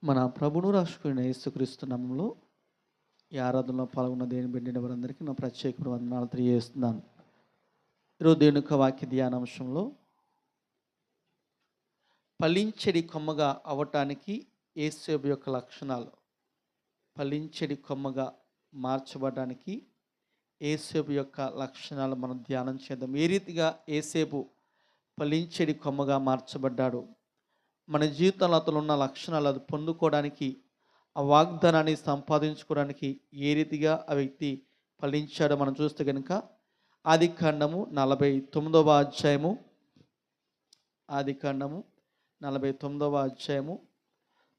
మన ప్రభును రక్షకుడైన యేసుక్రీస్తు నామములో ఈ ఆరాధనలో పాల్గొన్న దేవుని బిడ్డైన వారందరికీ నా ప్రత్యేకమైన వందనాలు తెలియజేస్తున్నాను. ఈరోజు దేవుని యొక్క వాక్య ధ్యానాంశంలో ఫలించెడి కొమ్మగా అవ్వటానికి యేసేపు యొక్క లక్షణాలు, ఫలించెడి కొమ్మగా మార్చబడడానికి యేసేపు యొక్క లక్షణాలు మనం ధ్యానం చేద్దాం. ఏ రీతిగా యేసేపు ఫలించెడి కొమ్మగా మార్చబడ్డాడు, మన జీవితంలో అతను ఉన్న లక్షణాలు అది పొందుకోవడానికి, ఆ వాగ్దానాన్ని సంపాదించుకోవడానికి ఏ రీతిగా ఆ వ్యక్తి ఫలించాడో మనం చూస్తే కనుక ఆదికాండము 49వ అధ్యాయము, ఆదికాండము 49వ అధ్యాయము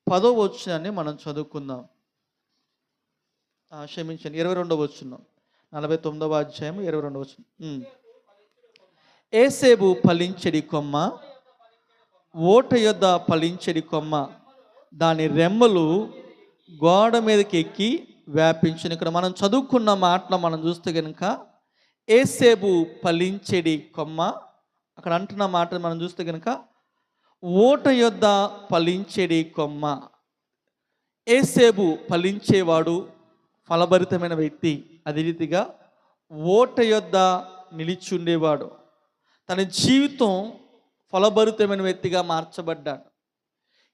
10వ వచనాన్ని మనం చదువుకుందాం. క్షమించండి, 22వ వచనం, 49వ అధ్యాయము 22వ వచనం. యేసేపు ఫలించెడి కొమ్మ, ఓట యొద్ద ఫలించెడి కొమ్మ, దాని రెమ్మలు గోడ మీదకి ఎక్కి వ్యాపించిన. ఇక్కడ మనం చదువుకున్న మాటలు మనం చూస్తే కనుక యేసేపు ఫలించెడి కొమ్మ, అక్కడ అంటున్న మాటలు మనం చూస్తే కనుక ఓట యొద్ద ఫలించెడి కొమ్మ. యేసేపు ఫలించేవాడు, ఫలభరితమైన వ్యక్తి. అదే రీతిగా ఓట యొద్ద నిలిచి ఉండేవాడు. తన జీవితం ఫలభరితమైన వ్యక్తిగా మార్చబడ్డాడు.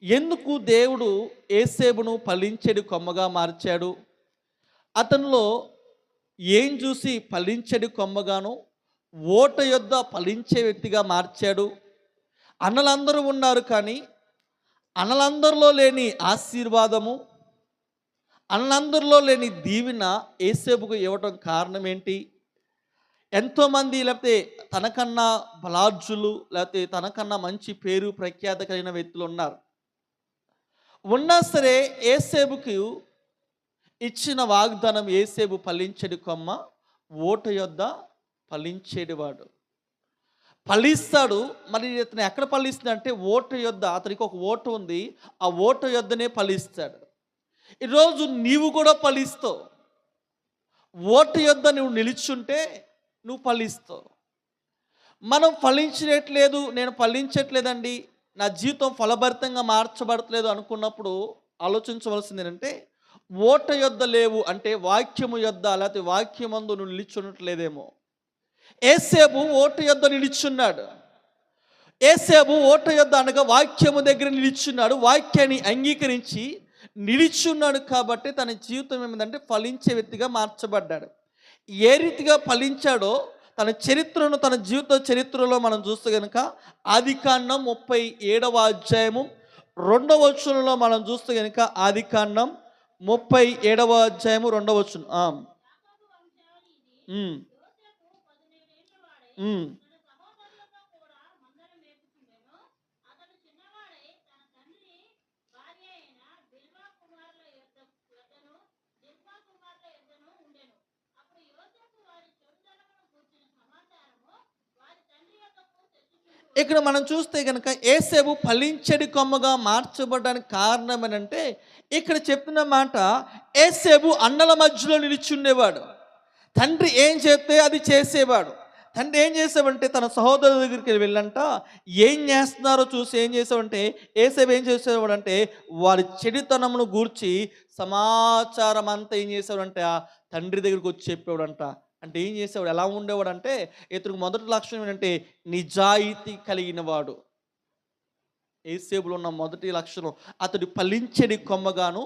ఎందుకు దేవుడు యేసేపును ఫలించెడి కొమ్మగా మార్చాడు? అతనిలో ఏం చూసి ఫలించెడి కొమ్మగాను ఓట యొద్ద ఫలించే వ్యక్తిగా మార్చాడు? అన్నలందరూ ఉన్నారు, కానీ అన్నలందరిలో లేని ఆశీర్వాదము, అన్నలందరిలో లేని దీవెన యేసేపుకు ఇవ్వటం కారణం ఏంటి? ఎంతోమంది లేకపోతే తనకన్నా బలార్జులు, లేకపోతే తనకన్నా మంచి పేరు ప్రఖ్యాత కలిగిన వ్యక్తులు ఉన్నా సరే యేసేపుకు ఇచ్చిన వాగ్దానం, యేసేపు ఫలించెడి కొమ్మ, ఓట యొద్ద ఫలించేటివాడు. ఫలిస్తాడు. మరి ఇతను ఎక్కడ ఫలిస్తుంది అంటే ఓట యొద్ద. అతనికి ఒక ఓట ఉంది, ఆ ఓట యొద్దనే ఫలిస్తాడు. ఈరోజు నీవు కూడా ఫలిస్తావు. ఓట యొద్ద నువ్వు నిలిచుంటే నువ్వు ఫలిస్తావు. మనం ఫలించట్లేదు, నేను ఫలించట్లేదండి, నా జీవితం ఫలభరితంగా మార్చబడట్లేదు అనుకున్నప్పుడు ఆలోచించవలసింది ఏంటంటే, ఓట యొద్ద లేవు అంటే వాక్యము యొద్ద, లేకపోతే వాక్యమందు నువ్వు నిలిచున్నట్లేదేమో. యేసేపు ఓట యొద్ద నిలిచున్నాడు. యేసేపు ఓట యొద్ద అనగా వాక్యము దగ్గర నిలిచున్నాడు. వాక్యాన్ని అంగీకరించి నిలిచున్నాడు కాబట్టి తన జీవితం ఏమిటంటే ఫలించే వ్యక్తిగా మార్చబడ్డాడు. ఏ రీతిగా ఫలించాడో తన చరిత్రను, తన జీవిత చరిత్రలో మనం చూస్తే కనుక ఆదికాండం 37వ అధ్యాయము 2వ వచనంలో మనం చూస్తే కనుక ఆదికాండం 37వ అధ్యాయము 2వ వచనం. ఇక్కడ మనం చూస్తే కనుక యేసేపు ఫలించెడి కొమ్మగా మార్చబడడానికి కారణం ఏంటంటే, ఇక్కడ చెప్పిన మాట, యేసేపు అన్నల మధ్యలో నిలిచి ఉండేవాడు. తండ్రి ఏం చెప్తే అది చేసేవాడు. తండ్రి ఏం చేసావంటే తన సహోదరుల దగ్గరికి వెళ్ళంట, ఏం చేస్తున్నారో చూసి ఏం చేసావంటే యేసేపు ఏం చేసేవాడంటే వారి చెడుతనమును గూర్చి సమాచారం అంతా ఏం చేసేవాడంటే ఆ తండ్రి దగ్గరికి వచ్చి చెప్పేవాడంట. అంటే ఏం చేసేవాడు, ఎలా ఉండేవాడు అంటే, ఇతనికి మొదటి లక్షణం ఏంటంటే నిజాయితీ కలిగిన వాడు. యేసేపులో ఉన్న మొదటి లక్షణం, అతడు ఫలించెడి కొమ్మగాను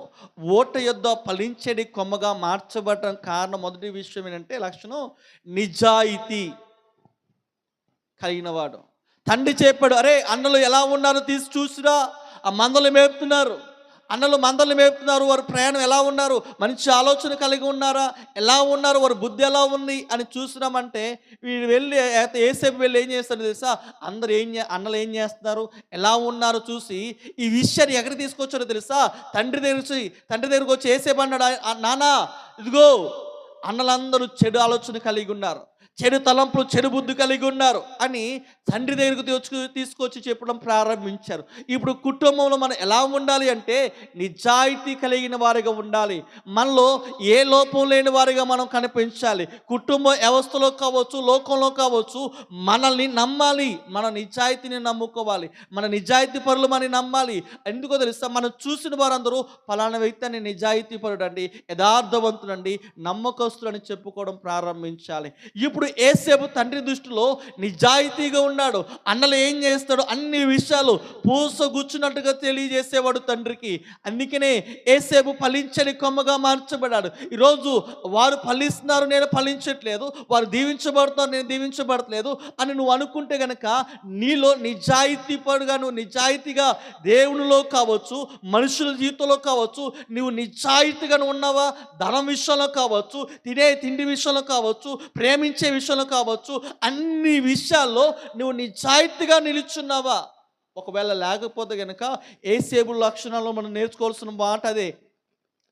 ఓట యొద్ద ఫలించెడి కొమ్మగా మార్చబడటం కారణం. మొదటి విషయం ఏంటంటే లక్షణం నిజాయితీ కలిగిన వాడు. తండ్రి చెప్పాడు, అరే అన్నలు ఎలా ఉన్నారో తీసి చూసిరా, ఆ మందలు మేపుతున్నారు, అన్నలు మందలు మేపుతున్నారు, వారు ప్రయాణం ఎలా ఉన్నారు, మంచి ఆలోచన కలిగి ఉన్నారా, ఎలా ఉన్నారు, వారి బుద్ధి ఎలా ఉంది అని చూసినామంటే వీడు వెళ్ళి యేసేపు వెళ్ళి ఏం చేస్తాడు తెలుసా, అన్నలు ఏం చేస్తున్నారు, ఎలా ఉన్నారు చూసి ఈ విషయాన్ని ఎక్కడికి తీసుకొచ్చారో తెలుసా, తండ్రి దగ్గరికి వచ్చి యేసేపు అన్నాడు, నానా ఇదిగో అన్నలందరూ చెడు ఆలోచన కలిగి ఉన్నారు, చెడు తలంపులు, చెడు బుద్ధి కలిగి ఉన్నారు అని తండ్రి దగ్గరకు తీసుకొచ్చి చెప్పడం ప్రారంభించారు. ఇప్పుడు కుటుంబంలో మనం ఎలా ఉండాలి అంటే నిజాయితీ కలిగిన వారిగా ఉండాలి. మనలో ఏ లోపం లేని వారిగా మనం కనిపించాలి. కుటుంబ వ్యవస్థలో కావచ్చు, లోకంలో కావచ్చు, మనల్ని నమ్మాలి. మన నిజాయితీని నమ్ముకోవాలి. మన నిజాయితీ పరులు మనని నమ్మాలి. ఎందుకో తెలుసా, మనం చూసిన వారందరూ ఫలానా వ్యక్తి అని నిజాయితీ పరుడండి, యథార్థవంతుడండి, నమ్మకస్తుడని చెప్పుకోవడం ప్రారంభించాలి. ఇప్పుడు యేసేపు తండ్రి దృష్టిలో నిజాయితీగా ఉన్నాడు. అన్నలు ఏం చేస్తాడు, అన్ని విషయాలు పూసగుచ్చినట్టుగా తెలియజేసేవాడు తండ్రికి. అందుకనే యేసేపు ఫలించని కొమ్మగా మార్చబడ్డాడు. ఈరోజు వారు ఫలిస్తున్నారు, నేను ఫలించట్లేదు, వారు దీవించబడుతున్నారు, నేను దీవించబడట్లేదు అని నువ్వు అనుకుంటే గనక నీలో నిజాయితీ పరుడుగా, నువ్వు నిజాయితీగా దేవునిలో కావచ్చు, మనుషుల జీవితంలో కావచ్చు, నువ్వు నిజాయితీగా ఉన్నావా? ధనం విషయంలో కావచ్చు, తినే తిండి విషయంలో కావచ్చు, ప్రేమించే విషయంలో కావచ్చు, అన్ని విషయాల్లో నువ్వు నిజాయితీగా నిలుచున్నావా? ఒకవేళ లేకపోతే గనక యేసేపు లక్షణాల్లో మనం నేర్చుకోవాల్సిన మాట అదే.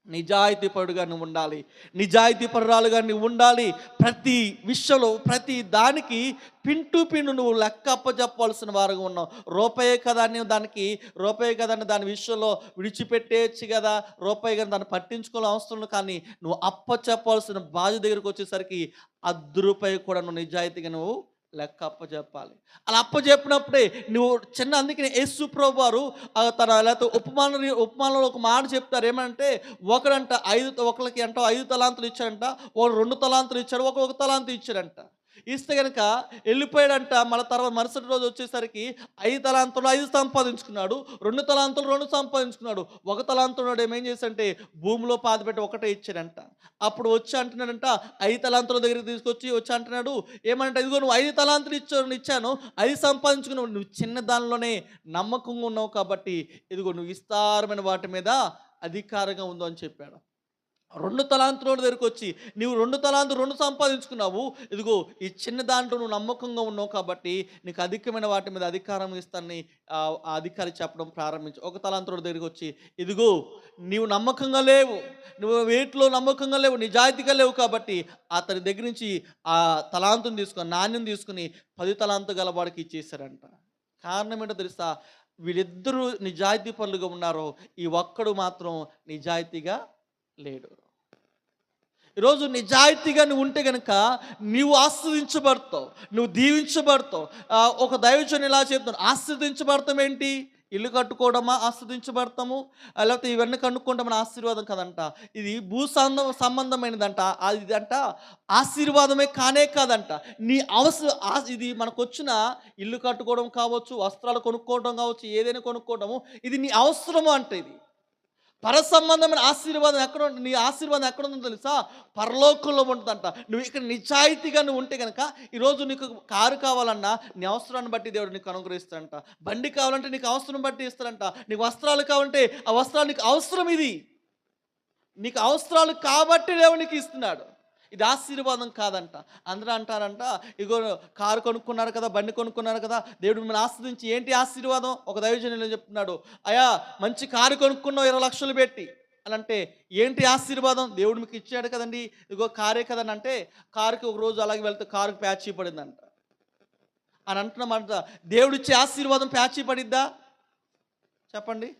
నిజాయితీపరుడుగా నువ్వు ఉండాలి, నిజాయితీపరురాలుగా నువ్వు ఉండాలి. ప్రతి విషయంలో, ప్రతి దానికి పిన్ టు పిన్ నువ్వు లెక్క అప్పచెప్పాల్సిన వారుగా ఉన్నావు. రూపాయే కదా అని దానికి, రూపాయే కదా అని దాని విషయంలో విడిచిపెట్టేయచ్చు కదా, రూపాయి కదా దాన్ని పట్టించుకోవాల్సిన అవసరం లేదు. కానీ నువ్వు అప్పచెప్పాల్సిన బాధ్యత దగ్గరికి వచ్చేసరికి రూపాయి కూడా నువ్వు నిజాయితీగా నువ్వు లెక్క అప్పచెప్పాలి. అలా అప్పచెప్పినప్పుడే నువ్వు అందుకనే యేసు ప్రభువు వారు తన లేకపోతే ఉపమానంలో ఒక మాట చెప్తారు. ఏమంటే ఒకరికి అంట 5 తలాంతులు ఇచ్చాడంట, ఒకడు 2 తలాంతులు ఇచ్చాడు, ఒక తలాంతు ఇచ్చాడంట. ఇస్తే కనుక వెళ్ళిపోయాడంట. తర్వాత మరుసటి రోజు వచ్చేసరికి 5 తలాంతులు 5 సంపాదించుకున్నాడు, 2 తలాంతులు 2 సంపాదించుకున్నాడు. ఒక తలాంతుడు ఏం చేశాడంటే భూమిలో పాతిపెట్టి ఒకటే ఇచ్చాడంట. అప్పుడు వచ్చి అంటున్నాడంట, 5 తలాంతుల దగ్గరికి వచ్చి అంటున్నాడు, ఏమంటే ఇదిగో నువ్వు 5 తలాంతులు ఇచ్చాను, 5 సంపాదించుకున్నావు, నువ్వు చిన్న దానిలోనే నమ్మకంగా ఉన్నావు కాబట్టి ఇదిగో నువ్వు విస్తారమైన వాటి మీద అధికారంగా ఉందో అని చెప్పాడు. 2 తలాంతుల దగ్గరికి వచ్చి నీవు 2 తలాంతులు 2 సంపాదించుకున్నావు, ఇదిగో ఈ చిన్న దాంట్లో నువ్వు నమ్మకంగా ఉన్నావు కాబట్టి నీకు అధికమైన వాటి మీద అధికారం ఇస్తానని ఆ అధికారి చెప్పడం ప్రారంభించి, 1 తలాంతుల దగ్గరికి వచ్చి ఇదిగో నీవు నమ్మకంగా లేవు, నువ్వు వేటిలో నమ్మకంగా లేవు, నిజాయితీగా లేవు కాబట్టి అతని దగ్గర నుంచి ఆ తలాంతుని తీసుకొని, నాణ్యం తీసుకుని 10 తలాంతు గలవాడికి ఇచ్చేసారంట. కారణం ఏంటో తెలుసా, వీళ్ళిద్దరూ నిజాయితీ పరులుగా ఉన్నారో ఈ ఒక్కడు మాత్రం నిజాయితీగా లేడు. ఈరోజు నిజాయితీగా నువ్వు ఉంటే కనుక నీవు ఆస్వాదించబడతావు, నువ్వు దీవించబడతావు. ఒక దైవజనుడు ఇలా చెప్తాను, ఆస్వాదించబడతాం ఏంటి? ఇల్లు కట్టుకోవడమా ఆస్వాదించబడతాము, లేకపోతే ఇవన్నీ కనుక్కుంటామని ఆశీర్వాదం కదంట. ఇది సంబంధమైనదంట. ఇదంట ఆశీర్వాదమే కానే కాదంట. నీ ఇది మనకు వచ్చిన ఇల్లు కట్టుకోవడం కావచ్చు, వస్త్రాలు కొనుక్కోవడం కావచ్చు, ఏదైనా కొనుక్కోవడము, ఇది నీ అవసరము అంటే ఇది పరసంబంధమైన ఆశీర్వాదం ఎక్కడ ఉంటుంది? నీ ఆశీర్వాదం ఎక్కడ ఉందో తెలుసా? పరలోకంలో ఉంటుందంట. నువ్వు ఇక్కడ నిజాయితీగా నువ్వు ఉంటే కనుక ఈరోజు నీకు కారు కావాలన్నా నీ అవసరాన్ని బట్టి దేవుడు నీకు అనుగ్రహిస్తాడంట. బండి కావాలంటే నీకు అవసరం బట్టి ఇస్తాడంట. నీకు వస్త్రాలు కావాలంటే ఆ వస్త్రాలు నీకు అవసరం, ఇది నీకు అవసరాలు కాబట్టి దేవుడు నీకు ఇస్తున్నాడు. ఇది ఆశీర్వాదం కాదంట. అందరూ అంటారంట, ఇగో కారు కొనుక్కున్నారు కదా, బండి కొనుక్కున్నారు కదా, దేవుడు మిమ్మల్ని ఆస్వాదించి ఏంటి ఆశీర్వాదం? ఒక దైవజనులు చెప్తున్నాడు, అయ్యా మంచి కారు కొనుక్కున్నావు 20 లక్షలు పెట్టి అని అంటే ఏంటి ఆశీర్వాదం? దేవుడు మీకు ఇచ్చాడు కదండి, ఇగో కారే కదని అంటే కారుకి ఒక రోజు అలాగే వెళ్తే కారుకి ప్యాచీ పడిందంట అని అంటున్నామంట. దేవుడిచ్చే ఆశీర్వాదం ప్యాచీ పడిద్దా? చెప్పండి.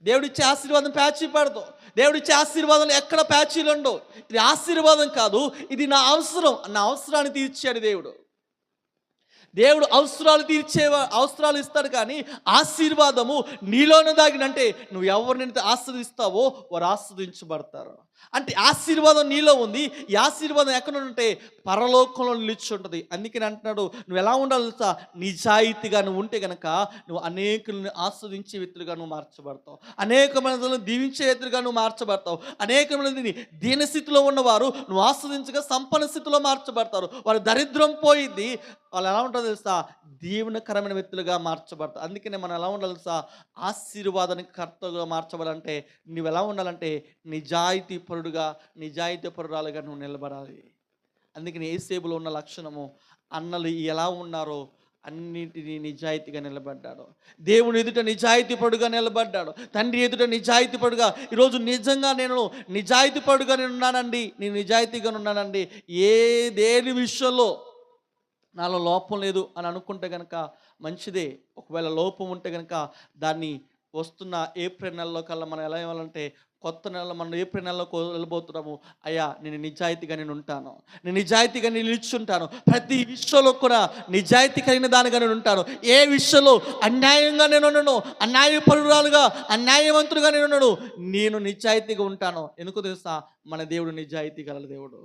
దేవుడిచ్చే ఆశీర్వాదం ప్యాచీ పడదు. దేవుడిచ్చే ఆశీర్వాదంలో ఎక్కడ ప్యాచీలు ఉండవు. ఇది ఆశీర్వాదం కాదు, ఇది నా అవసరం. నా అవసరాన్ని తీర్చాడు దేవుడు. దేవుడు అవసరాలు ఇస్తాడు, కానీ ఆశీర్వాదము నీలోనే దాగినంటే నువ్వు ఎవరినైతే ఆస్వాదిస్తావో వారు ఆస్వాదించబడతారు. అంటే ఆశీర్వాదం నీలో ఉంది. ఈ ఆశీర్వాదం ఎక్కడ ఉంటే పరలోకంలో నిలిచి ఉంటుంది. అందుకని అంటున్నాడు, నువ్వు ఎలా ఉండాలి తెలుసా? నిజాయితీగా నువ్వు ఉంటే కనుక నువ్వు అనేకులను ఆస్వాదించే వ్యక్తులుగా నువ్వు మార్చబడతావు, అనేకమైన దీవించే వ్యక్తులుగా నువ్వు మార్చబడతావు. అనేకమంది దీనస్థితిలో ఉన్నవారు నువ్వు ఆస్వాదించగా సంపన్న స్థితిలో మార్చబడతారు. వారి దరిద్రం పోయింది, వాళ్ళు ఎలా ఉంటారో తెలుసా? దీవెనకరమైన వ్యక్తులుగా మార్చబడతారు. అందుకనే మనం ఎలా ఉండాలి తెలుసా? ఆశీర్వాదానికి కర్తగా మార్చబడాలంటే నువ్వు ఎలా ఉండాలంటే నిజాయితీ పరుడుగా, నిజాయితీ పరురాలుగా నువ్వు నిలబడాలి. అందుకని యేసేపులో ఉన్న లక్షణము, అన్నలు ఎలా ఉన్నారో అన్నింటినీ నిజాయితీగా నిలబడ్డాడు. దేవుని ఎదుట నిజాయితీపరుడుగా నిలబడ్డాడు. తండ్రి ఎదుట నిజాయితీపరుడుగా, ఈరోజు నిజంగా నేను నిజాయితీపరుడుగా ఉన్నానండి, నేను నిజాయితీగా ఉన్నానండి, దేని విషయంలో నాలో లోపం లేదు అని అనుకుంటే కనుక మంచిదే. ఒకవేళ లోపం ఉంటే కనుక దాన్ని వస్తున్న ఏప్రిల్ నెలలో కల్లా మనం ఎలా ఇవ్వాలంటే, కొత్త నెలలో మనం ఏప్రిల్ నెలలోకి వెళ్ళబోతున్నాము. అయ్యా నేను నిజాయితీగా నేను ఉంటాను, నేను నిజాయితీగా నేను నిలుచుంటాను, ప్రతి విషయంలో కూడా నిజాయితీ కలిగిన దానిగా నేను ఉంటాను, ఏ విషయంలో అన్యాయంగా నేను ఉండను, అన్యాయపరురాలుగా అన్యాయవంతుడుగా నేను ఉండను, నేను నిజాయితీగా ఉంటాను. ఎందుకు తెలుసా? మన దేవుడు నిజాయితీ గల దేవుడు,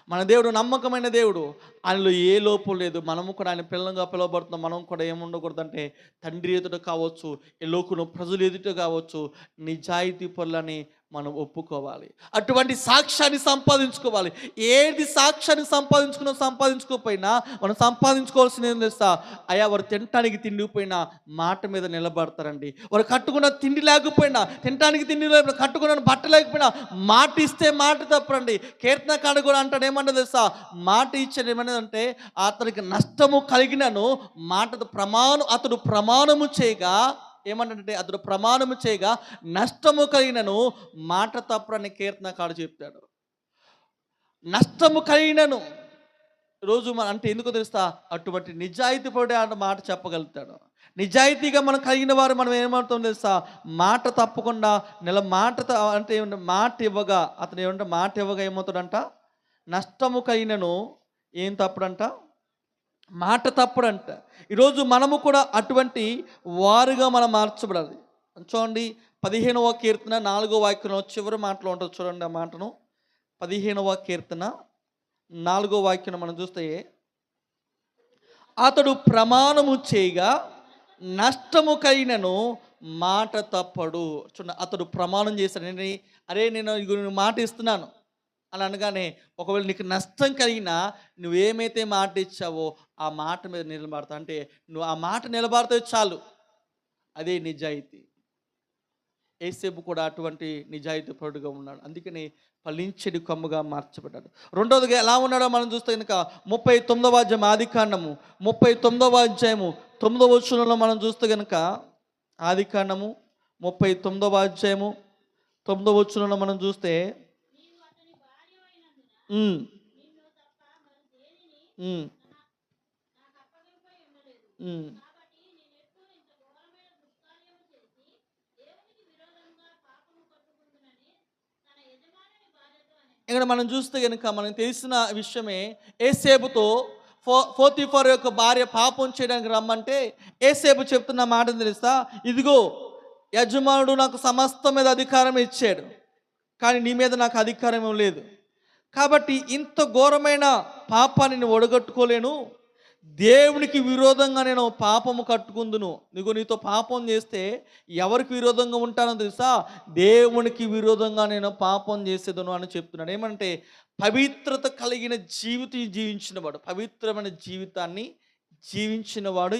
మన దేవుడు నమ్మకమైన దేవుడు, ఆయనలో ఏ లోపం లేదు. మనము కూడా ఆయన పిల్లలుగా పిలువబడుతున్నాం. మనం కూడా ఏముండకూడదంటే, తండ్రి ఎదుట కావచ్చు, ఈ లోకును ప్రజలు ఎదుట కావచ్చు, నిజాయితీ పరులని మనం ఒప్పుకోవాలి. అటువంటి సాక్ష్యాన్ని సంపాదించుకోవాలి. ఏది సాక్ష్యాన్ని సంపాదించుకోకపోయినా మనం సంపాదించుకోవాల్సింది ఏం తెలుసా? అయ్యా వారు తినటానికి తిండిపోయినా మాట మీద నిలబడతారండి. వారు కట్టుకున్న తిండి లేకపోయినా, తినటానికి తిండి లేకపోయినా, కట్టుకున్న బట్ట లేకపోయినా మాట ఇస్తే మాట తప్పరండి. కీర్తనకారుడు కూడా అంటాడు, ఏమన్నా తెలుసా? మాట ఇచ్చాడు ఏమన్నదంటే, అతనికి నష్టము కలిగినను అతడు ప్రమాణము చేయగా, ఏమంటే అతడు ప్రమాణము చేయగా నష్టము కలిగినను మాట తప్పరని కీర్తనకారుడు చెప్తాడు. నష్టము కలిగినను రోజు అంటే ఎందుకో తెలుస్తా? అటువంటి నిజాయితీ పడే అన్న మాట చెప్పగలుగుతాడు. నిజాయితీగా మనం కలిగిన వారు మనం ఏమవుతాం తెలుసా? మాట తప్పకుండా అంటే మాట ఇవ్వగా, అతను ఏమంటే మాట ఇవ్వగా ఏమవుతాడంట? నష్టము కలిగినను ఏం తప్పుడంట? మాట తప్పుడంట. ఈరోజు మనము కూడా అటువంటి వారుగా మనం మార్చబడాలి. చూడండి 15వ కీర్తన 4వ వాక్యంలో చివరి మాటలో ఉంటుంది, చూడండి ఆ మాటను. 15వ కీర్తన 4వ వాక్యం మనం చూస్తే, అతడు ప్రమాణము చేయగా నష్టము కలిగినను మాట తప్పడు. చూడండి, అతడు ప్రమాణం చేశాడు. నేను మాట ఇస్తున్నాను అని అనగానే, ఒకవేళ నీకు నష్టం కలిగినా నువ్వేమైతే మాట ఇచ్చావో ఆ మాట మీద నిలబడతా, అంటే నువ్వు ఆ మాట నిలబడితే చాలు, అదే నిజాయితీ. యేసేపు కూడా అటువంటి నిజాయితీ పరుడుగా ఉన్నాడు. అందుకని ఫలించడి కొమ్మగా మార్చబడ్డాడు. రెండవదిగా ఎలా ఉన్నాడో మనం చూస్తే కనుక 39వ అధ్యాయం ఆదికాండము 39వ అధ్యాయము 9వ వచనంలో మనం చూస్తే కనుక, ఆదికాండము 39వ అధ్యాయము 9వ వచనంలో మనం చూస్తే, ఇక్కడ మనం చూస్తే కనుక మనకు తెలిసిన విషయమే, యేసేపుతో పోతీఫరు యొక్క భార్య పాపం చేయడానికి రమ్మంటే యేసేపు చెప్తున్న మాట తెలుసా? ఇదిగో యజమానుడు నాకు సమస్తం మీద అధికారం ఇచ్చాడు, కానీ నీ మీద నాకు అధికారం లేదు. కాబట్టి ఇంత ఘోరమైన పాపాన్ని నేను ఒడగట్టుకోలేను, దేవునికి విరోధంగా నేను పాపము కట్టుకుందును. నీతో పాపం చేస్తే ఎవరికి విరోధంగా ఉంటానో తెలుసా? దేవునికి విరోధంగా నేను పాపం చేసేదను అని చెప్తున్నాడు. ఏమంటే పవిత్రత కలిగిన జీవితం జీవించినవాడు, పవిత్రమైన జీవితాన్ని జీవించినవాడు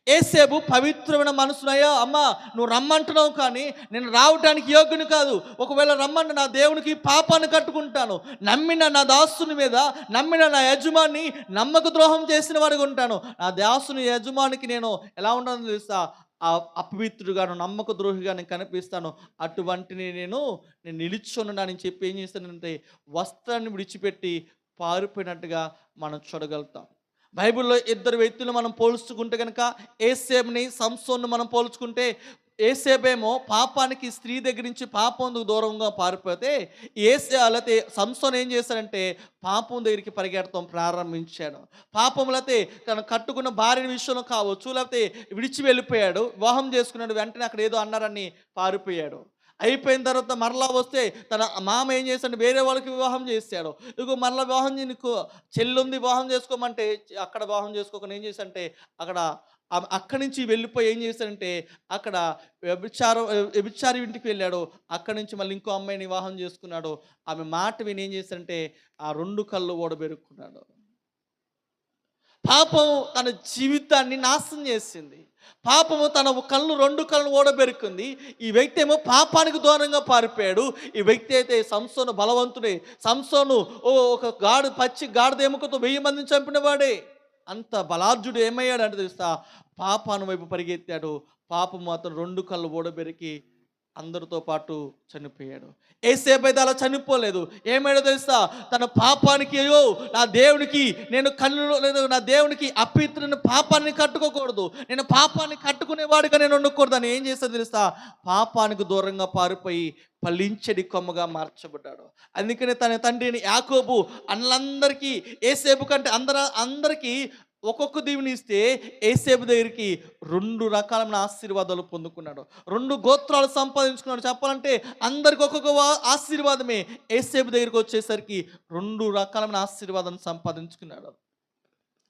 యేసేపు పవిత్రమైన మనసునయ్యా, అమ్మా నువ్వు రమ్మంటున్నావు కానీ నేను రావటానికి యోగ్యుని కాదు, ఒకవేళ రమ్మంటే నా దేవునికి పాపాన్ని కట్టుకుంటాను, నమ్మిన నా దాసుని మీద, నమ్మిన నా యజమాని నమ్మక ద్రోహం చేసిన వాడిగా ఉంటాను, నా దాసుని యజమానికి నేను ఎలా ఉంటానో తెలుసా? అపవిత్రుడుగాను నమ్మక ద్రోహిగా నేను కనిపిస్తాను, అటువంటిని నేను నిలుచున్నానని చెప్పి ఏం చేస్తానంటే వస్త్రాన్ని విడిచిపెట్టి పారిపోయినట్టుగా మనం చూడగలుగుతాం. బైబిల్లో ఇద్దరు వ్యక్తులు మనం పోల్చుకుంటే కనుక, యేసేపుని సంసోన్ను మనం పోల్చుకుంటే, యేసేపేమో పాపానికి స్త్రీ దగ్గర నుంచి పాపం దూరంగా పారిపోతే, లేకపోతే సంసోన్ ఏం చేశాడంటే పాపం దగ్గరికి పరిగెడతాం ప్రారంభించాడు. పాపములైతే తను కట్టుకున్న భార్య విషయంలో కావచ్చు, లేకపోతే విడిచి వెళ్ళిపోయాడు, వివాహం చేసుకున్నాడు, వెంటనే అక్కడ ఏదో అన్నారని పారిపోయాడు. అయిపోయిన తర్వాత మరలా వస్తే తన మామ ఏం చేశాడు? వేరే వాళ్ళకి వివాహం చేశాడు. ఇక మరలా వివాహం నీకు చెల్లుంది, వివాహం చేసుకోమంటే అక్కడ వివాహం చేసుకోకుండా ఏం చేశాడంటే అక్కడి నుంచి వెళ్ళిపోయి ఏం చేశాడంటే అక్కడ వ్యభిచారి ఇంటికి వెళ్ళాడు. అక్కడి నుంచి మళ్ళీ ఇంకో అమ్మాయిని వివాహం చేసుకున్నాడు. ఆమె మాట విని ఏం చేశాడంటే ఆ 2 కళ్ళు ఓడబెరుక్కున్నాడు. పాపం తన జీవితాన్ని నాశనం చేసింది. పాపము తన 2 కళ్ళు ఓడబెరుకుంది. ఈ వ్యక్తి ఏమో పాపానికి దూరంగా పారిపోయాడు. ఈ వ్యక్తి అయితే సంసోను బలవంతుడే. సంసోను ఒక పచ్చి గాడిద ఎముకతో 1000 మందిని చంపిన వాడే. అంత బలార్జుడు ఏమయ్యాడంటే తెలుసా, పాపాను వైపు పరిగెత్తాడు. పాపము అతను 2 కళ్ళు ఊడబెరికి అందరితో పాటు చనిపోయాడు. యేసేపైతే అలా చనిపోలేదు. ఏమైందో తెలుసా, తన పాపానికి, అయ్యో నా దేవునికి నేను కళ్ళు లేదు, నా దేవునికి అపవిత్రమైన పాపాన్ని కట్టుకోకూడదు, నేను పాపాన్ని కట్టుకునేవాడిగా నేను ఉండకూడదని ఏం చేస్తాడు తెలుసా, పాపానికి దూరంగా పారిపోయి ఫలించడి కొమ్మగా మార్చబడ్డాడు. అందుకనే తన తండ్రిని యాకోబు అన్నలందరికీ, యేసేపు కంటే అందరికీ ఒక్కొక్క దీవెని ఇస్తే యేసేపు దగ్గరికి 2 రకాలైన ఆశీర్వాదాలు పొందుకున్నాడు. 2 గోత్రాలు సంపాదించుకున్నాడు. చెప్పాలంటే అందరికి ఒక్కొక్క ఆశీర్వాదమే. యేసేపు దగ్గరికి వచ్చేసరికి 2 రకాలైన ఆశీర్వాదాన్ని సంపాదించుకున్నాడు.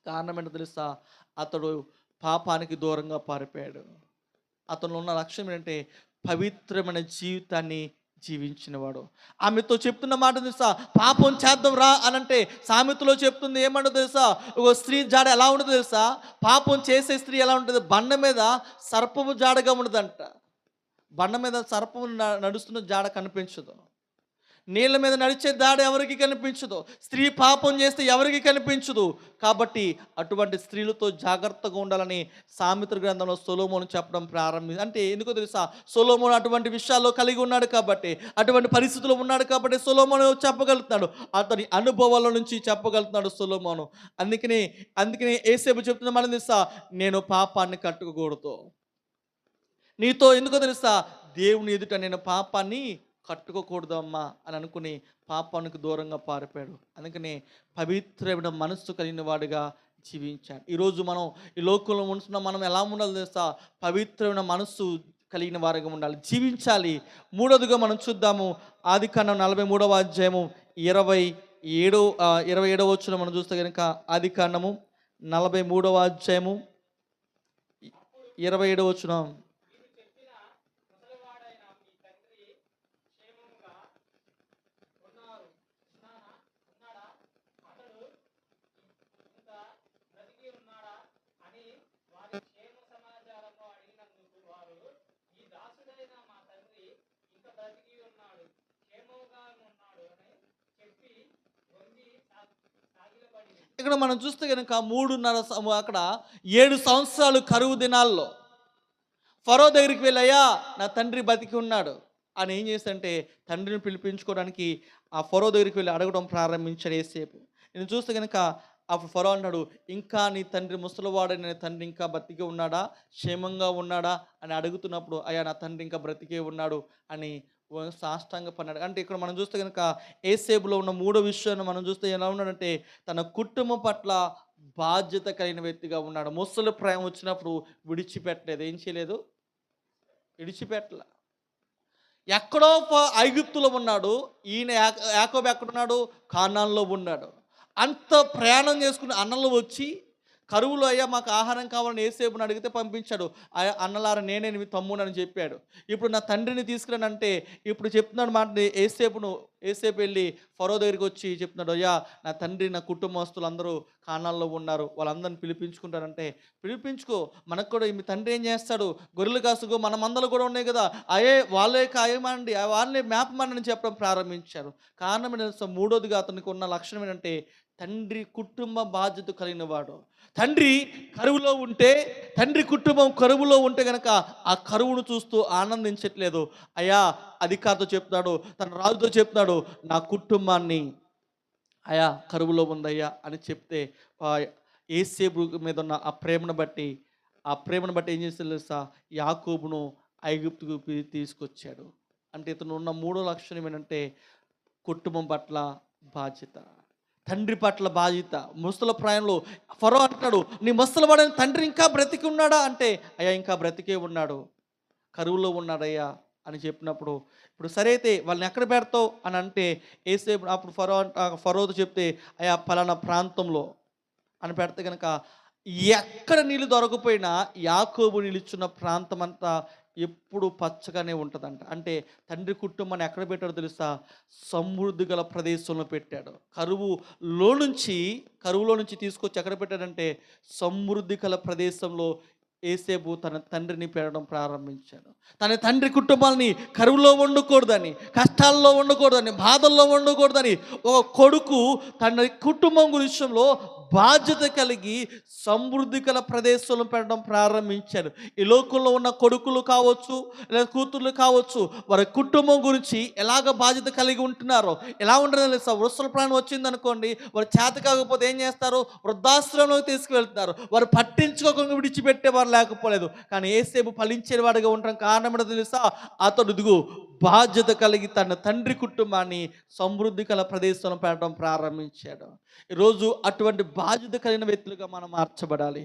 కారణం ఏంటో తెలుసా, అతడు పాపానికి దూరంగా పారిపోయాడు. అతను ఉన్న లక్ష్యం ఏంటంటే పవిత్రమైన జీవితాన్ని జీవించినవాడు. ఆమెతో చెప్తున్న మాట తెలుసా, పాపం చేద్దాం రా అనంటే సామెతలో చెప్తుంది ఏమంటో తెలుసా, ఒక స్త్రీ జాడ ఎలా ఉండదు తెలుసా, పాపం చేసే స్త్రీ ఎలా ఉంటుంది, బండ మీద సర్పము జాడగా ఉండదంట. బండ మీద సర్పము నడుస్తున్న జాడ కనిపించదు. నీళ్ళ మీద నడిచే దాడి ఎవరికి కనిపించదు. స్త్రీ పాపం చేస్తే ఎవరికి కనిపించదు. కాబట్టి అటువంటి స్త్రీలతో జాగ్రత్తగా ఉండాలని సామెతల గ్రంథంలో సొలొమోను చెప్పడం అంటే ఎందుకో తెలుసా, సొలొమోను అటువంటి విషయాల్లో కలిగి ఉన్నాడు కాబట్టి, అటువంటి పరిస్థితుల్లో ఉన్నాడు కాబట్టి సొలొమోను చెప్పగలుగుతున్నాడు. అతని అనుభవాల నుంచి చెప్పగలుగుతున్నాడు సొలొమోను. అందుకనే యేసేపు చెప్తున్న మనం తెలుసా, నేను పాపాన్ని కట్టుకోకూడదు. నీతో ఎందుకో తెలుసా, దేవుని ఎదుట నేను పాపాన్ని కట్టుకోకూడదు అమ్మా అని అనుకుని పాపానికి దూరంగా పారిపోయాడు. అందుకని పవిత్రమైన మనస్సు కలిగిన వాడిగా జీవించాడు. ఈరోజు మనం ఈ లోకంలో ఉంటున్న మనం ఎలా ఉండాలి తెలుసా, పవిత్రమైన మనస్సు కలిగిన వారిగా ఉండాలి, జీవించాలి. మూడోదిగా మనం చూద్దాము, ఆదికాండం 43వ అధ్యాయము 27వ వచనం మనం చూస్తే కనుక, ఆదికాండము 43వ అధ్యాయము 27వ వచనం. ఇక్కడ మనం చూస్తే కనుక 3.5 అక్కడ 7 సంవత్సరాలు కరువు దినాల్లో ఫరో దగ్గరికి వెళ్ళయ్యా నా తండ్రి బతికి ఉన్నాడు అని ఏం చేస్తే తండ్రిని పిలిపించుకోవడానికి ఆ ఫరో దగ్గరికి వెళ్ళి అడగడం ప్రారంభించాడు యేసేపు. నేను చూస్తే కనుక అప్పుడు ఫరో అన్నాడు, ఇంకా నీ తండ్రి ముసలివాడైన తండ్రి ఇంకా బ్రతికే ఉన్నాడా, క్షేమంగా ఉన్నాడా అని అడుగుతున్నప్పుడు, అయ్యా నా తండ్రి ఇంకా బ్రతికే ఉన్నాడు అని సాష్టాంగ పన్నాడు. అంటే ఇక్కడ మనం చూస్తే కనుక యేసేపులో ఉన్న 3వ విషయాన్ని మనం చూస్తే ఎలా ఉన్నాడంటే, తన కుటుంబం పట్ల బాధ్యత కలిగిన వ్యక్తిగా ఉన్నాడు. ముసలి ప్రాయం వచ్చినప్పుడు విడిచిపెట్టలేదు. ఏం చేయలేదు, విడిచిపెట్టలే. ఎక్కడో ఐగుప్తులో ఉన్నాడు, ఈయన యాకోబు ఎక్కడున్నాడు, కానాన్లో ఉన్నాడు. అంత ప్రయాణం చేసుకుని అన్నలు వచ్చి కరువులో, అయ్యా మాకు ఆహారం కావాలని యేసేపుని అడిగితే పంపించాడు. అన్నలారా నేనే మీ తమ్ముడని చెప్పాడు. ఇప్పుడు నా తండ్రిని తీసుకురానంటే ఇప్పుడు చెప్తున్నాడు మాట. యేసేపు వెళ్ళి ఫరో దగ్గరికి వచ్చి చెప్తున్నాడు, అయ్యా నా తండ్రి నా కుటుంబస్తులు అందరూ కానాల్లో ఉన్నారు, వాళ్ళందరిని పిలిపించుకుంటారంటే, పిలిపించుకో, మనకు కూడా మీ తండ్రి ఏం చేస్తాడు, గొర్రెలు కాసుకో, మన మందలు కూడా ఉన్నాయి కదా, వాళ్ళే కాయమండి, వాళ్ళే మేపమని చెప్పడం ప్రారంభించారు. కారణం ఏంటంటే, 3వదిగా అతనికి ఉన్న లక్షణం ఏంటంటే తండ్రి కుటుంబ బాధ్యత కలిగిన వాడు. తండ్రి కరువులో ఉంటే, తండ్రి కుటుంబం కరువులో ఉంటే కనుక ఆ కరువును చూస్తూ ఆనందించట్లేదు. అయ్యా అధికారితో చెప్తున్నాడు, తన రాజుతో చెప్తున్నాడు, నా కుటుంబాన్ని అయ్యా కరువులో ఉందయ్యా అని చెప్తే, యేసేపు మీద ఉన్న ఆ ప్రేమను బట్టి ఏం చేస్తాడు తెలుసా, యాకోబును ఐగుప్తుకు తీసుకొచ్చాడు. అంటే ఇతను ఉన్న 3వ లక్షణం ఏంటంటే కుటుంబం పట్ల బాధ్యత, తండ్రి పట్ల బాధ్యత. ముసలి ప్రాయంలో ఫరో అంటున్నాడు, నీ ముసలివాడైన తండ్రి ఇంకా బ్రతికి ఉన్నాడా అంటే, అయ్యా ఇంకా బ్రతికే ఉన్నాడు, కరువులో ఉన్నాడయ్యా అని చెప్పినప్పుడు, ఇప్పుడు సరే అయితే వాళ్ళని ఎక్కడ పెడతావు అని అంటే, యేసేపు అప్పుడు ఫరోతో చెప్తే, అయ్యా పలానా ప్రాంతంలో అని పెడితే కనుక ఎక్కడ నీళ్ళు దొరకపోయినా యాకోబు నిలుచున్న ప్రాంతం అంతా ఎప్పుడు పచ్చగానే ఉంటుందంట. అంటే తండ్రి కుటుంబాన్ని ఎక్కడ పెట్టాడో తెలుసా, సమృద్ధి గల ప్రదేశంలో పెట్టాడు. కరువులో నుంచి తీసుకొచ్చి ఎక్కడ పెట్టాడంటే సమృద్ధి గల ప్రదేశంలో యేసేపు తన తండ్రిని పెరగడం ప్రారంభించాడు. తన తండ్రి కుటుంబాన్ని కరువులో వండకూడదని, కష్టాల్లో వండకూడదని, బాధల్లో వండకూడదని ఒక కొడుకు తన కుటుంబం విషయంలో బాధ్యత కలిగి సమృద్ధి గల ప్రదేశంలో పెట్టడం ప్రారంభించాడు. ఈ లోకంలో ఉన్న కొడుకులు కావచ్చు లేదా కూతుర్లు కావచ్చు, వారి కుటుంబం గురించి ఎలాగ బాధ్యత కలిగి ఉంటున్నారో, ఎలా ఉంటుందో తెలుసా? వృషల ప్రాణం వచ్చిందనుకోండి, వారు చేత కాకపోతే ఏం చేస్తారు? వృద్ధాశ్రమంలోకి తీసుకువెళ్తున్నారు. వారు పట్టించుకోకుండా విడిచిపెట్టేవారు లేకపోలేదు. కానీ యేసేపు ఫలించేవాడిగా ఉండడం కారణం ఏంటో తెలుసా? అతడు ఇదిగో బాధ్యత కలిగి తన తండ్రి కుటుంబాన్ని సమృద్ధి కల ప్రదేశంలో పెట్టడం ప్రారంభించాడు. ఈరోజు అటువంటి బాధ్యత కలిగిన వ్యక్తులుగా మనం మార్చబడాలి.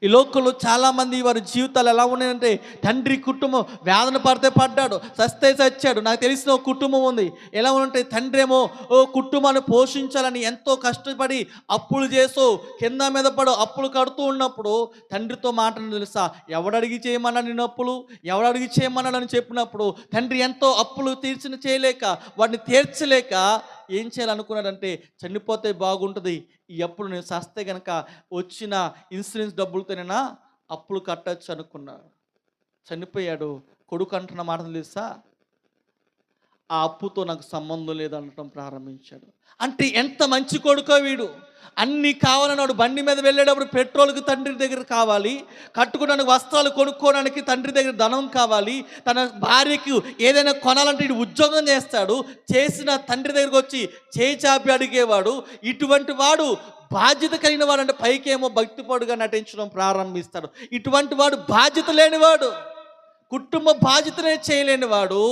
ఈ లోకంలో చాలామంది వారి జీవితాలు ఎలా ఉన్నాయంటే, తండ్రి కుటుంబం వేదన పడితే పడ్డాడు, సస్తే చచ్చాడు. నాకు తెలిసిన ఒక కుటుంబం ఉంది. ఎలా ఉంటే తండ్రి ఏమో ఓ కుటుంబాన్ని పోషించాలని ఎంతో కష్టపడి అప్పులు చేసో కింద మీద పడు అప్పులు కడుతూ ఉన్నప్పుడు తండ్రితో మాటను తెలుసా? ఎవడడిగి చేయమన్నా నేను అప్పులు, ఎవడడిగి చేయమన్నాడని చెప్పినప్పుడు తండ్రి ఎంతో అప్పులు చేయలేక వాటిని తీర్చలేక ఏం చేయాలనుకున్నాడంటే, చనిపోతే బాగుంటుంది, ఈ అప్పులు నేను సస్తే కనుక వచ్చిన ఇన్సూరెన్స్ డబ్బులతోనైనా అప్పులు కట్టచ్చు అనుకున్నాడు. చనిపోయాడు. కొడుకు అంటున్న మాటలు తెలుసా? ఆ అప్పుతో నాకు సంబంధం లేదనటం ప్రారంభించాడు. అంటే ఎంత మంచి కొడుకో వీడు. అన్నీ కావాలన్నాడు. బండి మీద వెళ్ళేటప్పుడు పెట్రోల్కి తండ్రి దగ్గర కావాలి, కట్టుకోవడానికి వస్త్రాలు కొనుక్కోవడానికి తండ్రి దగ్గర ధనం కావాలి, తన భార్యకి ఏదైనా కొనాలంటే ఇటు ఉద్యోగం చేస్తాడు. చేసిన తండ్రి దగ్గరకు వచ్చి చేయి చాపి అడిగేవాడు. ఇటువంటి వాడు బాధ్యత కలిగిన వాడు. అంటే పైకేమో భక్తిపడుగా నటించడం ప్రారంభిస్తాడు. ఇటువంటి వాడు బాధ్యత లేనివాడు, కుటుంబ బాధ్యతనే చేయలేనివాడు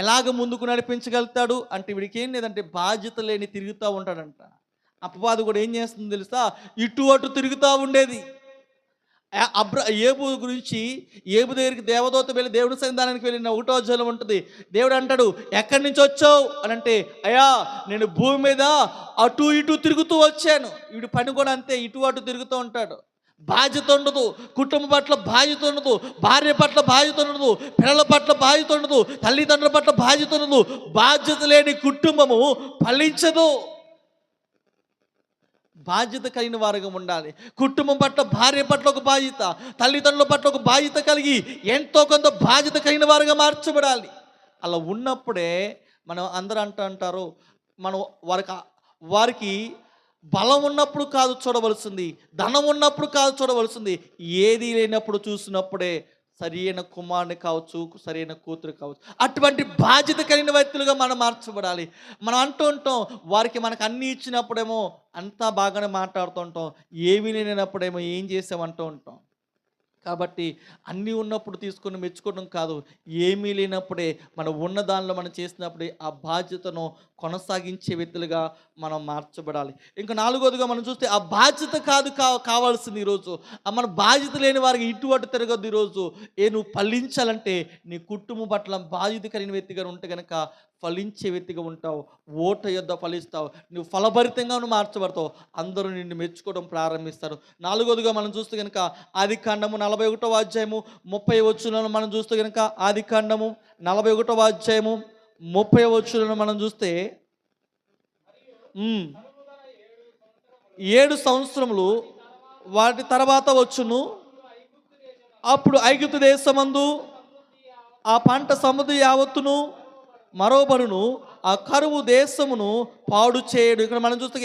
ఎలాగ ముందుకు నడిపించగలుగుతాడు అంటే, వీడికి ఏం లేదంటే బాధ్యత లేని తిరుగుతూ ఉంటాడంట. అపవాది కూడా ఏం చేస్తుంది తెలుసా? ఇటు అటు తిరుగుతూ ఉండేది. ఏబు గురించి, ఏబు దగ్గరికి దేవదూత వెళ్ళి దేవుడి సన్నిధానానికి వెళ్ళిన 1వ అధ్యాయం ఉంటుంది. దేవుడు అంటాడు, ఎక్కడి నుంచి వచ్చావు అని అంటే, అయ్యా నేను భూమి మీద అటు ఇటు తిరుగుతూ వచ్చాను. వీడి పని కూడా అంతే, ఇటు అటు తిరుగుతూ ఉంటాడు. బాధ్యత ఉండదు, కుటుంబం పట్ల బాధ్యత ఉండదు, భార్య పట్ల బాధ్యత ఉండదు, పిల్లల పట్ల బాధ్యత ఉండదు, తల్లిదండ్రుల పట్ల బాధ్యత ఉండదు. బాధ్యత లేని కుటుంబము ఫలించదు. బాధ్యత కలిగిన వారుగా ఉండాలి. కుటుంబం పట్ల, భార్య పట్ల ఒక బాధ్యత, తల్లిదండ్రుల పట్ల ఒక బాధ్యత కలిగి ఎంతో కొంత బాధ్యత కలిగిన వారుగా మార్చబడాలి. అలా ఉన్నప్పుడే మనం అందరూ అంటారు, మనం వారికి బలం ఉన్నప్పుడు కాదు చూడవలసింది, ధనం ఉన్నప్పుడు కాదు చూడవలసింది, ఏది లేనప్పుడు చూసినప్పుడే సరైన కుమారుని కావచ్చు, సరైన కూతురు కావచ్చు. అటువంటి బాధ్యత కలిగిన వ్యక్తులుగా మనం మార్చబడాలి. మనం అంటూ ఉంటాం, వారికి మనకు అన్నీ ఇచ్చినప్పుడేమో అంతా బాగానే మాట్లాడుతూ ఉంటాం, ఏమీ లేనప్పుడేమో ఏం చేసామంటూ ఉంటాం. కాబట్టి అన్నీ ఉన్నప్పుడు తీసుకొని మెచ్చుకోవడం కాదు, ఏమీ లేనప్పుడే మనం ఉన్న దానిలో మనం చేసినప్పుడే ఆ బాధ్యతను కొనసాగించే వ్యక్తులుగా మనం మార్చబడాలి. ఇంకా 4వదిగా మనం చూస్తే ఆ బాధ్యత కావాల్సింది ఈరోజు. మన బాధ్యత లేని వారికి ఇటు తిరగద్దు. ఈరోజు నువ్వు ఫలించాలంటే నీ కుటుంబం పట్ల బాధ్యత కలిగిన వ్యక్తిగా ఉంటే కనుక ఫలించే వ్యక్తిగా ఉంటావు. ఓట యొద్ద ఫలిస్తావు, నువ్వు ఫలభరితంగా మార్చబడతావు, అందరూ నిన్ను మెచ్చుకోవడం ప్రారంభిస్తారు. 4వదిగా మనం చూస్తే కనుక ఆదికాండము 41వ అధ్యాయము 30వ వచనంలో మనం చూస్తే కనుక, ఆదికాండము 41వ అధ్యాయము 30వ వచనంలో మనం చూస్తే 7 సంవత్సరములు వాటి తర్వాత వచ్చును, అప్పుడు ఐగుప్తు దేశమందు ఆ పంట సమృద్ధి యావత్తును మరోబడును, ఆ కరువు దేశమును పాడు చేయడు. ఇక్కడ మనం చూస్తే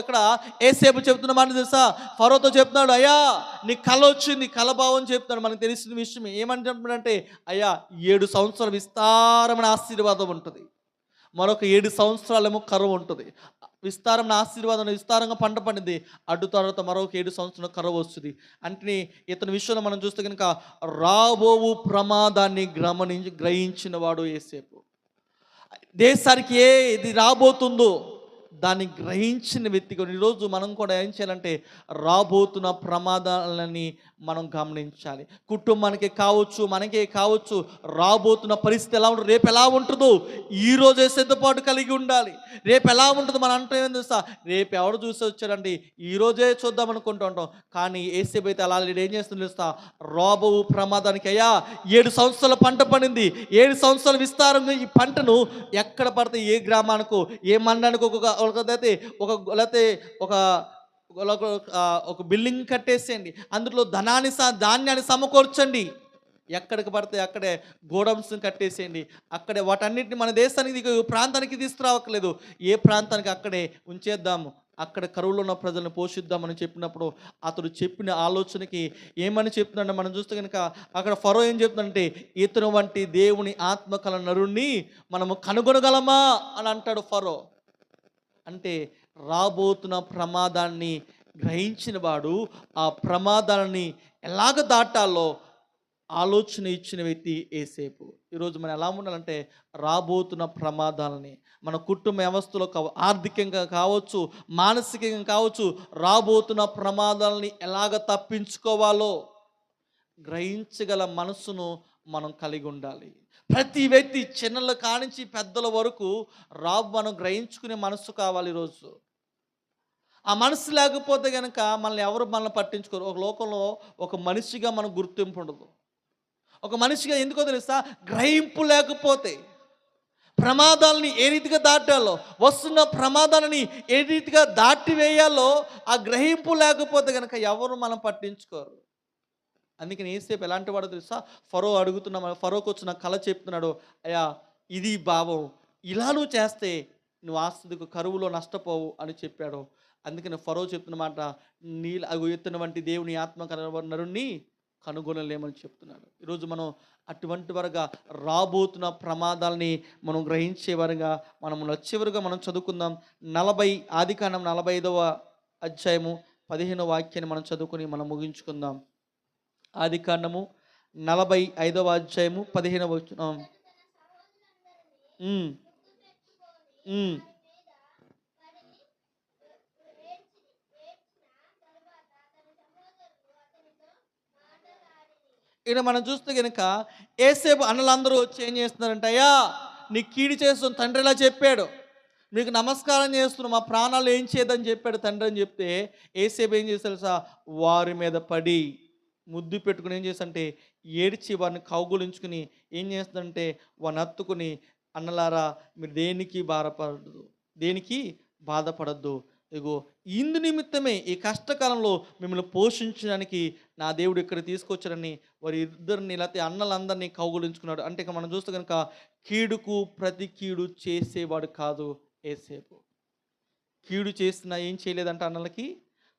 ఇక్కడ యేసేపు చెప్తున్న మాట తెలుసా? ఫరోతో చెప్తున్నాడు, అయ్యా నీ కళ వచ్చింది, కలభావం చెప్తున్నాడు. మనకు తెలిసిన విషయం ఏమంటున్నాడంటే, అయ్యా 7 సంవత్సరాలు విస్తారమైన ఆశీర్వాదం ఉంటుంది, మరొక 7 సంవత్సరాలేమో కరువు ఉంటుంది. విస్తారమైన ఆశీర్వాదం, విస్తారంగా పంట పండింది, అడ్డు తర్వాత మరొక 7 సంవత్సరాల కరువు వస్తుంది. అంటే ఇతని విషయంలో మనం చూస్తే కనుక రాబోవు ప్రమాదాన్ని గ్రహించిన వాడు యేసేపు. దేశానికి ఏది రాబోతుందో దాన్ని గ్రహించిన వ్యక్తిగా ఈరోజు మనం కూడా ఏం చేయాలంటే, రాబోతున్న ప్రమాదాలని మనం గమనించాలి. కుటుంబానికి కావచ్చు, మనకే కావచ్చు, రాబోతున్న పరిస్థితి ఎలా ఉంటుంది, రేపు ఎలా ఉంటుందో ఈరోజే సిద్ధపాటు కలిగి ఉండాలి. రేపు ఎలా ఉంటుందో మనం అంటే ఏం తెలుసా? రేపు ఎవరు చూసి వచ్చారండి, ఈరోజే చూద్దాం అనుకుంటూ ఉంటాం. కానీ యేసేపు అయితే అలా ఏం చేస్తుంది తెలుసా? రాబో ప్రమాదానికి, అయ్యా 7 సంవత్సరాల పంట పండింది, 7 సంవత్సరాల విస్తారంగా ఈ పంటను ఎక్కడ పడితే ఏ గ్రామానికో, ఏ మండలానికి ఒక బిల్డింగ్ కట్టేసేయండి, అందులో ధాన్యాన్ని సమకూర్చండి. ఎక్కడికి పడితే అక్కడే గోడౌన్స్ కట్టేసేయండి. అక్కడే వాటన్నిటిని మన దేశానికి ప్రాంతానికి తీసుకురావట్లేదు. ఏ ప్రాంతానికి అక్కడే ఉంచేద్దాము. అక్కడ కరువులో ఉన్న ప్రజలను పోషిద్దామని చెప్పినప్పుడు అతడు చెప్పిన ఆలోచనకి ఏమని చెప్తున్నాడో మనం చూస్తే కనుక అక్కడ ఫరో ఏం చెప్తుందంటే, ఇతను వంటి దేవుని ఆత్మ కల నరుణ్ణి మనము కనుగొనగలమా అని అంటాడు ఫరో. అంటే రాబోతున్న ప్రమాదాన్ని గ్రహించిన వాడు ఆ ప్రమాదాలని ఎలాగ దాటాలో ఆలోచన ఇచ్చిన వ్యక్తి యేసేపు. ఈరోజు మనం ఎలా ఉండాలంటే రాబోతున్న ప్రమాదాలని మన కుటుంబ వ్యవస్థలో ఆర్థికంగా కావచ్చు, మానసికంగా కావచ్చు, రాబోతున్న ప్రమాదాలని ఎలాగ తప్పించుకోవాలో గ్రహించగల మనసును మనం కలిగి ఉండాలి. ప్రతి వ్యక్తి చిన్నల కానించి పెద్దల వరకు మనం గ్రహించుకునే మనసు కావాలి ఈరోజు. ఆ మనసు లేకపోతే గనక మనల్ని ఎవరు మనల్ని పట్టించుకోరు. ఒక లోకంలో ఒక మనిషిగా మనకు గుర్తింపు ఉండదు. ఒక మనిషిగా ఎందుకో తెలుసా, గ్రహింపు లేకపోతే ప్రమాదాలని ఏ రీతిగా దాటాలో, వస్తున్న ప్రమాదాలని ఏ రీతిగా దాటివేయాలో ఆ గ్రహింపు లేకపోతే కనుక ఎవరు మనం పట్టించుకోరు. అందుకని యేసేపు ఎలాంటి వాడో తెలుసా, ఫరోకు వచ్చిన కళ చెప్తున్నాడు, అయ్యా ఇది భావం, ఇలా నువ్వు చేస్తే నువ్వు ఆస్తికు కరువులో నష్టపోవు అని చెప్పాడు. అందుకని ఫరో చెప్తున్న మాట, అగు ఎత్తున వంటి దేవుని ఆత్మ నరుణ్ణి కనుగొనలేమని చెప్తున్నాడు. ఈరోజు మనం అటువంటి వరగా రాబోతున్న ప్రమాదాలని మనం గ్రహించేవారుగా మనం చివరిగా మనం చదువుకుందాం. ఆదికాండం 45వ అధ్యాయము 15వ వాక్యాన్ని మనం చదువుకొని మనం ముగించుకుందాం. ఆదికాండము 45వ అధ్యాయము 15వ వచనం. ఇక్కడ మనం చూస్తే కనుక యేసేపు అన్నలందరూ వచ్చి ఏం చేస్తున్నారంటే, అయ్యా నీ కీడు చేస్తున్న తండ్రి ఇలా చెప్పాడు, మీకు నమస్కారం చేస్తున్నాం, మా ప్రాణాలు ఏం చేయదని చెప్పాడు తండ్రి అని చెప్తే, యేసేపు ఏం చేశాడు సార్, వారి మీద పడి ముద్దు పెట్టుకుని ఏం చేస్తాడంటే ఏడ్చి వారిని కౌగులించుకుని ఏం చేస్తుందంటే వారిని హత్తుకుని, అన్నలారా మీరు దేనికి బాధపడద్దు, ఇగో ఇందు నిమిత్తమే ఈ కష్టకాలంలో మిమ్మల్ని పోషించడానికి నా దేవుడు ఇక్కడ తీసుకొచ్చారని వారి ఇద్దరిని లేకపోతే అన్నలందరినీ కౌగులించుకున్నాడు. అంటే ఇక మనం చూస్తే కనుక కీడుకు ప్రతి కీడు చేసేవాడు కాదు యేసేపు. కీడు చేసినా ఏం చేయలేదంట అన్నలకి,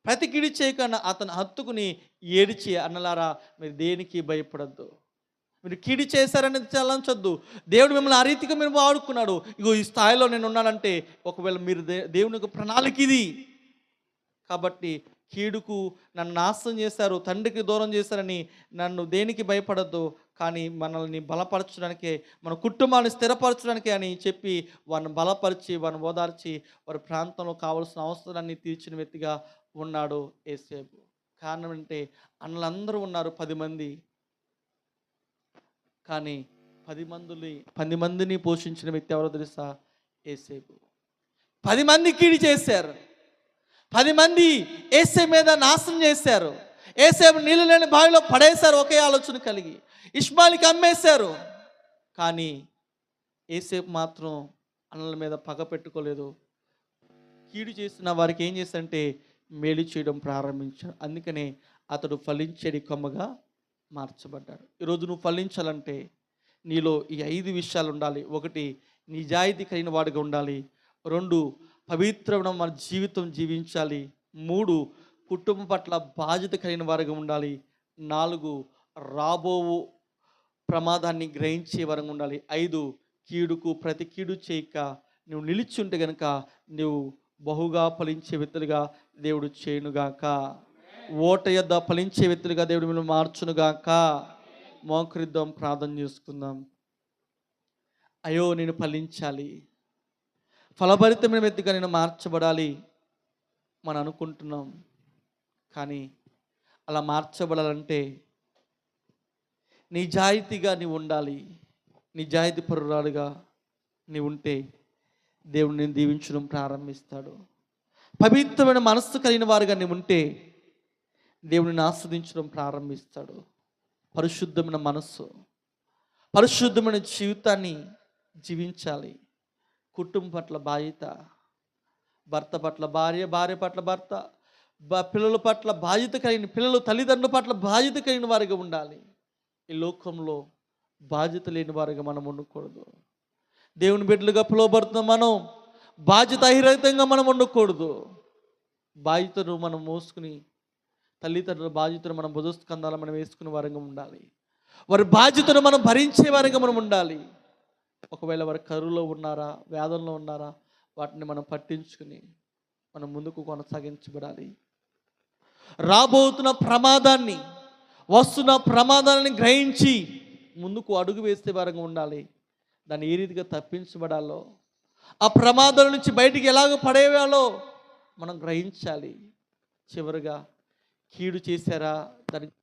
ప్రతి కీడు చేయకుండా అతను హత్తుకుని ఏడిచి, అన్నలారా మీరు దేనికి భయపడద్దు, మీరు కీడు చేశారనేది చల్లంచొద్దు, దేవుడు మిమ్మల్ని ఆ రీతిగా మీరు వాడుకున్నాడు, ఇగో ఈ స్థాయిలో నేను ఉన్నానంటే ఒకవేళ మీరు దేవునికి ప్రణాళిక ఇది కాబట్టి కీడుకు నన్ను నాశనం చేశారు, తండ్రికి దూరం చేశారని నన్ను దేనికి భయపడద్దు, కానీ మనల్ని బలపరచడానికే, మన కుటుంబాన్ని స్థిరపరచడానికే అని చెప్పి వారిని బలపరిచి వారిని ఓదార్చి వారి ప్రాంతంలో కావాల్సిన అవసరాన్ని తీర్చిన వ్యక్తిగా ఉన్నాడు యేసేపు. కారణం అంటే అన్నలందరూ ఉన్నారు 10 మంది, కానీ 10 మందిని పోషించిన వ్యక్తి ఎవరో తెలుసా, యేసేపు. 10 మంది కీడు చేశారు, 10 మంది యేసేపు మీద నాశనం చేశారు. యేసేపు నీళ్ళు లేని బావిలో పడేశారు ఒకే ఆలోచన కలిగి, ఇష్మాయిల్కి అమ్మేశారు. కానీ యేసేపు మాత్రం అన్నల మీద పగ పెట్టుకోలేదు. కీడు చేసిన వారికి ఏం చేశాడంటే మేలు చేయడం ప్రారంభించాడు. అందుకనే అతడు ఫలించేడి కొమ్మగా మార్చబడ్డాడు. ఈరోజు నువ్వు ఫలించాలంటే నీలో ఈ 5 విషయాలు ఉండాలి. 1 నిజాయితీ కలిగిన వాడిగా ఉండాలి. 2 పవిత్రమైన మన జీవితం జీవించాలి. 3 కుటుంబం పట్ల బాధ్యత కలిగిన వారిగా ఉండాలి. 4 రాబో ప్రమాదాన్ని గ్రహించే వారంగా ఉండాలి. 5 కీడుకు ప్రతి కీడు చేయక నువ్వు నిలిచి ఉంటే గనుక నువ్వు బహుగా ఫలించే వ్యక్తులుగా దేవుడు చేయునుగాక. ఓట యొద్ద ఫలించే వ్యక్తులుగా దేవుడు మిమ్మల్ని మార్చునుగాక. మోకరిద్దాం, ప్రార్థన చేసుకుందాం. అయ్యో నేను ఫలించాలి, ఫలభరితమైన వ్యక్తిగా నేను మార్చబడాలి మనం అనుకుంటున్నాం. కానీ అలా మార్చబడాలంటే నిజాయితీగా నీవు ఉండాలి. నిజాయితీ పరురాలుగా నీవు ఉంటే దేవుడు నేను దీవించడం ప్రారంభిస్తాడు. పవిత్రమైన మనస్సు కలిగిన వారుగా నీవు ఉంటే దేవుడిని ఆస్వాదించడం ప్రారంభిస్తాడు. పరిశుద్ధమైన మనస్సు, పరిశుద్ధమైన జీవితాన్ని జీవించాలి. కుటుంబం పట్ల బాధ్యత, భర్త పట్ల భార్య, భార్య పట్ల భర్త, పిల్లల పట్ల బాధ్యత కలిగిన పిల్లలు తల్లిదండ్రుల పట్ల బాధ్యత కలిగిన వారిగా ఉండాలి. ఈ లోకంలో బాధ్యత లేని వారిగా మనం ఉండకూడదు. దేవుని బిడ్డలుగా పిలువబడుతున్న మనం బాధ్యతారహితంగా మనం ఉండకూడదు. బాధ్యతను మనం మోసుకుని, తల్లిదండ్రుల బాధ్యతను మనం భుజస్కంధాల మనం వేసుకునే వారంగా ఉండాలి. వారి బాధ్యతను మనం భరించే వారంగా మనం ఉండాలి. ఒకవేళ వారి కరువులో ఉన్నారా, వేదనలో ఉన్నారా, వాటిని మనం పట్టించుకుని మనం ముందుకు కొనసాగించబడాలి. రాబోతున్న ప్రమాదాన్ని, వస్తున్న ప్రమాదాన్ని గ్రహించి ముందుకు అడుగు వేసే వారంగా ఉండాలి. దాన్ని ఏ రీతిగా తప్పించబడాలో, ఆ ప్రమాదాల నుంచి బయటికి ఎలాగ పడేయాలో మనం గ్రహించాలి. చివరిగా కీడు చేశారా, దానికి